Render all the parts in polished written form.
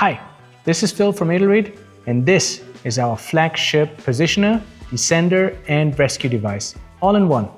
Hi, this is Phil from EDELRID, and this is our flagship positioner, descender, and rescue device, all in one,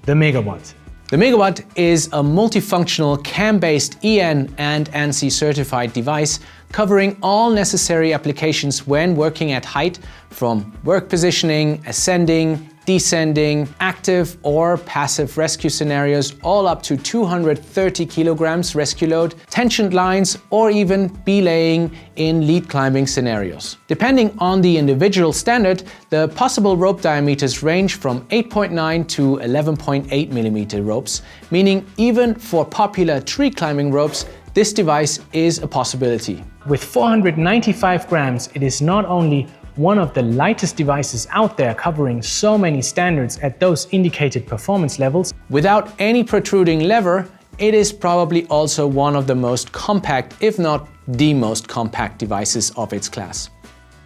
the Megawatt. The Megawatt is a multifunctional CAM-based EN and ANSI certified device covering all necessary applications when working at height, from work positioning, ascending, descending, active or passive rescue scenarios, all up to 230 kilograms rescue load, tensioned lines, or even belaying in lead climbing scenarios. Depending on the individual standard, the possible rope diameters range from 8.9 to 11.8 millimeter ropes, meaning even for popular tree climbing ropes, this device is a possibility. With 495 grams, it is not only one of the lightest devices out there covering so many standards at those indicated performance levels. Without any protruding lever, it is probably also one of the most compact, if not the most compact devices of its class.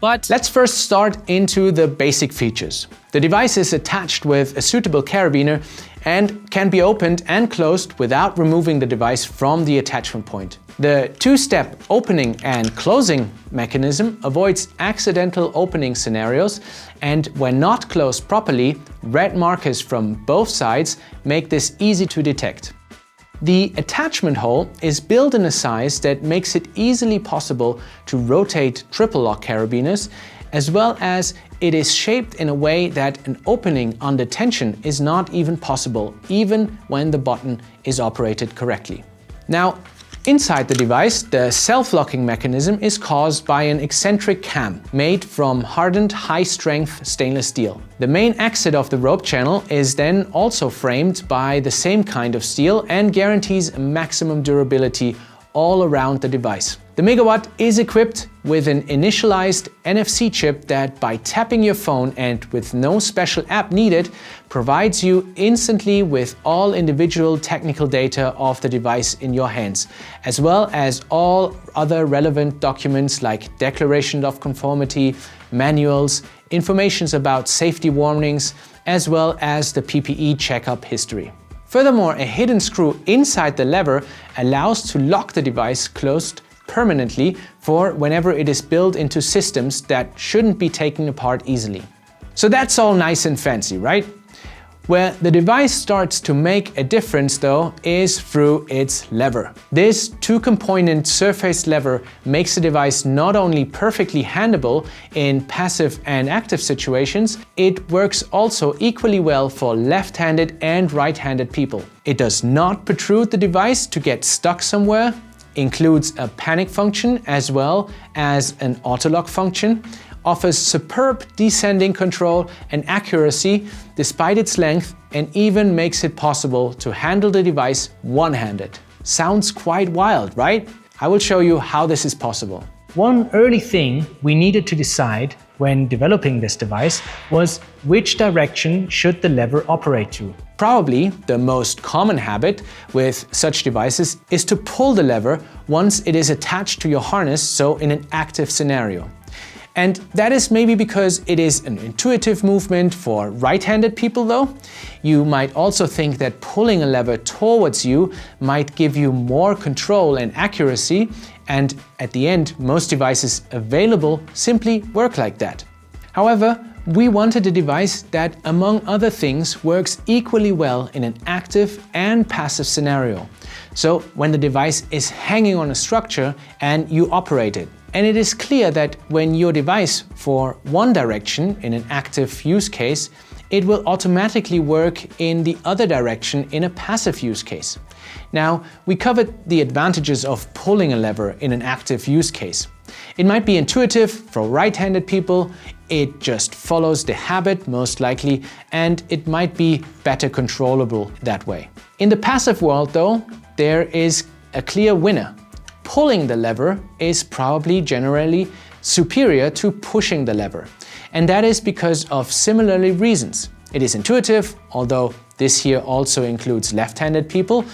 But let's first start into the basic features. The device is attached with a suitable carabiner and can be opened and closed without removing the device from the attachment point. The two-step opening and closing mechanism avoids accidental opening scenarios, and when not closed properly, red markers from both sides make this easy to detect. The attachment hole is built in a size that makes it easily possible to rotate triple lock carabiners, as well as it is shaped in a way that an opening under tension is not even possible, even when the button is operated correctly. Now, inside the device, the self-locking mechanism is caused by an eccentric cam made from hardened high-strength stainless steel. The main exit of the rope channel is then also framed by the same kind of steel and guarantees a maximum durability all around the device. The Megawatt is equipped with an initialized NFC chip that, by tapping your phone and with no special app needed, provides you instantly with all individual technical data of the device in your hands, as well as all other relevant documents like declaration of conformity, manuals, information about safety warnings, as well as the PPE checkup history. Furthermore, a hidden screw inside the lever allows to lock the device closed permanently for whenever it is built into systems that shouldn't be taken apart easily. So that's all nice and fancy, right? Where the device starts to make a difference though is through its lever. This two-component surface lever makes the device not only perfectly handleable in passive and active situations, it works also equally well for left-handed and right-handed people. It does not protrude the device to get stuck somewhere, includes a panic function as well as an auto-lock function, offers superb descending control and accuracy despite its length, and even makes it possible to handle the device one-handed. Sounds quite wild, right? I will show you how this is possible. One early thing we needed to decide when developing this device was which direction should the lever operate to. Probably the most common habit with such devices is to pull the lever once it is attached to your harness, so in an active scenario. And that is maybe because it is an intuitive movement for right-handed people though. You might also think that pulling a lever towards you might give you more control and accuracy, and at the end, most devices available simply work like that. However, we wanted a device that, among other things, works equally well in an active and passive scenario. So when the device is hanging on a structure and you operate it. And it is clear that when your device for one direction in an active use case, it will automatically work in the other direction in a passive use case. Now, we covered the advantages of pulling a lever in an active use case. It might be intuitive for right-handed people, it just follows the habit most likely, and it might be better controllable that way. In the passive world though, there is a clear winner. Pulling the lever is probably generally superior to pushing the lever. And that is because of similarly reasons. It is intuitive, although this here also includes left-handed people.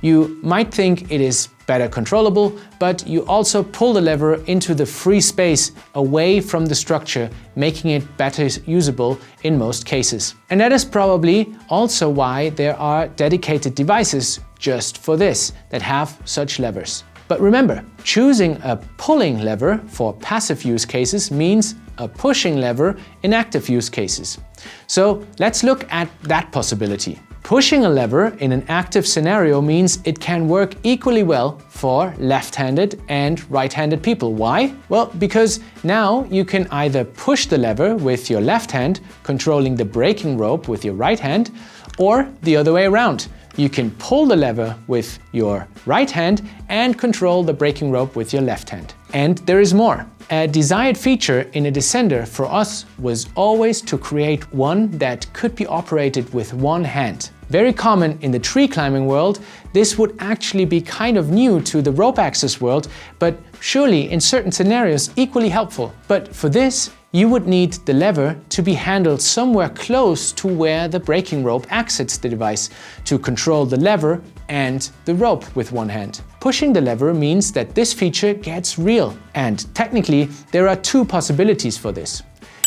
You might think it is better controllable, but you also pull the lever into the free space away from the structure, making it better usable in most cases. And that is probably also why there are dedicated devices just for this that have such levers. But remember, choosing a pulling lever for passive use cases means a pushing lever in active use cases. So let's look at that possibility. Pushing a lever in an active scenario means it can work equally well for left-handed and right-handed people. Why? Well, because now you can either push the lever with your left hand, controlling the braking rope with your right hand, or the other way around. You can pull the lever with your right hand and control the braking rope with your left hand. And there is more. A desired feature in a descender for us was always to create one that could be operated with one hand. Very common in the tree climbing world, this would actually be kind of new to the rope access world, but surely in certain scenarios equally helpful. But for this, you would need the lever to be handled somewhere close to where the braking rope exits the device to control the lever and the rope with one hand. Pushing the lever means that this feature gets real. And technically, there are two possibilities for this.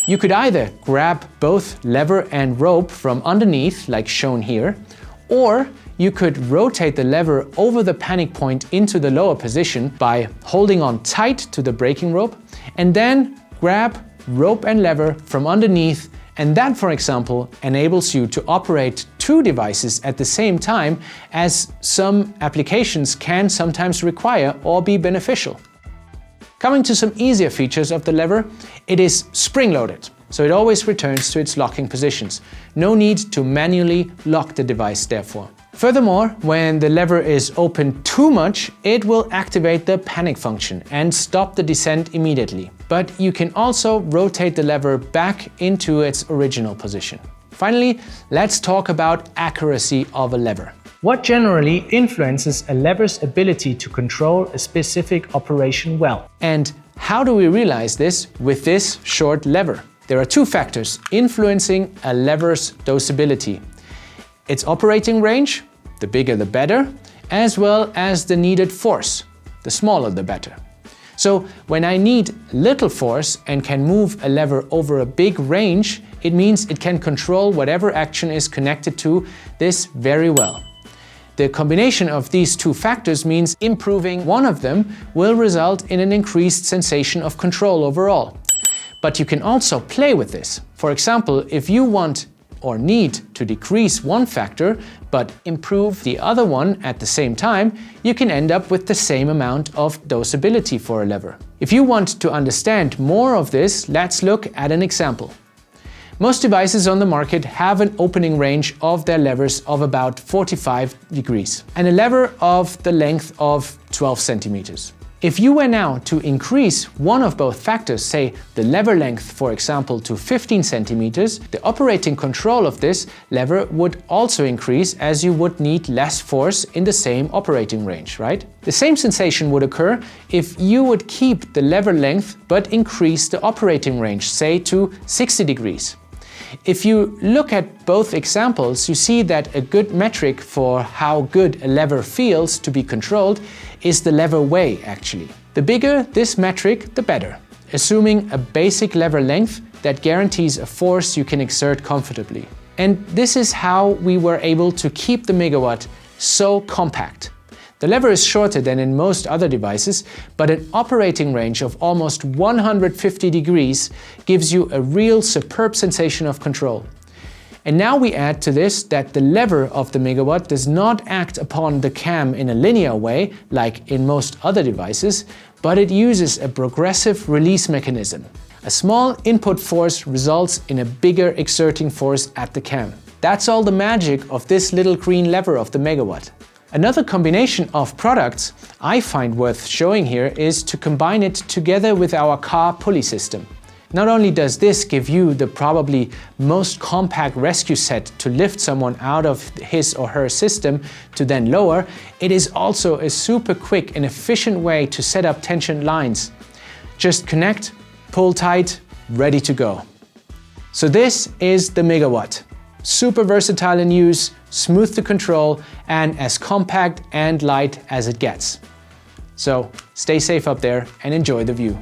You could either grab both lever and rope from underneath, like shown here, or you could rotate the lever over the panic point into the lower position by holding on tight to the braking rope, and then grab rope and lever from underneath, and that, for example, enables you to operate two devices at the same time, as some applications can sometimes require or be beneficial. Coming to some easier features of the lever, it is spring-loaded, so it always returns to its locking positions. No need to manually lock the device, therefore. Furthermore, when the lever is open too much, it will activate the panic function and stop the descent immediately. But you can also rotate the lever back into its original position. Finally, let's talk about accuracy of a lever. What generally influences a lever's ability to control a specific operation well? And how do we realize this with this short lever? There are two factors influencing a lever's dosability: its operating range, the bigger the better, as well as the needed force, the smaller the better. So when I need little force and can move a lever over a big range, it means it can control whatever action is connected to this very well. The combination of these two factors means improving one of them will result in an increased sensation of control overall. But you can also play with this. For example, if you want or need to decrease one factor but improve the other one at the same time, you can end up with the same amount of dosability for a lever. If you want to understand more of this, let's look at an example. Most devices on the market have an opening range of their levers of about 45 degrees and a lever of the length of 12 centimeters. If you were now to increase one of both factors, say the lever length, for example, to 15 centimeters, the operating control of this lever would also increase, as you would need less force in the same operating range, right? The same sensation would occur if you would keep the lever length but increase the operating range, say to 60 degrees. If you look at both examples, you see that a good metric for how good a lever feels to be controlled is the lever weigh, actually. The bigger this metric, the better, assuming a basic lever length that guarantees a force you can exert comfortably. And this is how we were able to keep the Megawatt so compact. The lever is shorter than in most other devices, but an operating range of almost 150 degrees gives you a real superb sensation of control. And now we add to this that the lever of the Megawatt does not act upon the cam in a linear way, like in most other devices, but it uses a progressive release mechanism. A small input force results in a bigger exerting force at the cam. That's all the magic of this little green lever of the Megawatt. Another combination of products I find worth showing here is to combine it together with our car pulley system. Not only does this give you the probably most compact rescue set to lift someone out of his or her system to then lower, it is also a super quick and efficient way to set up tension lines. Just connect, pull tight, ready to go. So this is the Megawatt. Super versatile in use, smooth to control, and as compact and light as it gets. So stay safe up there and enjoy the view.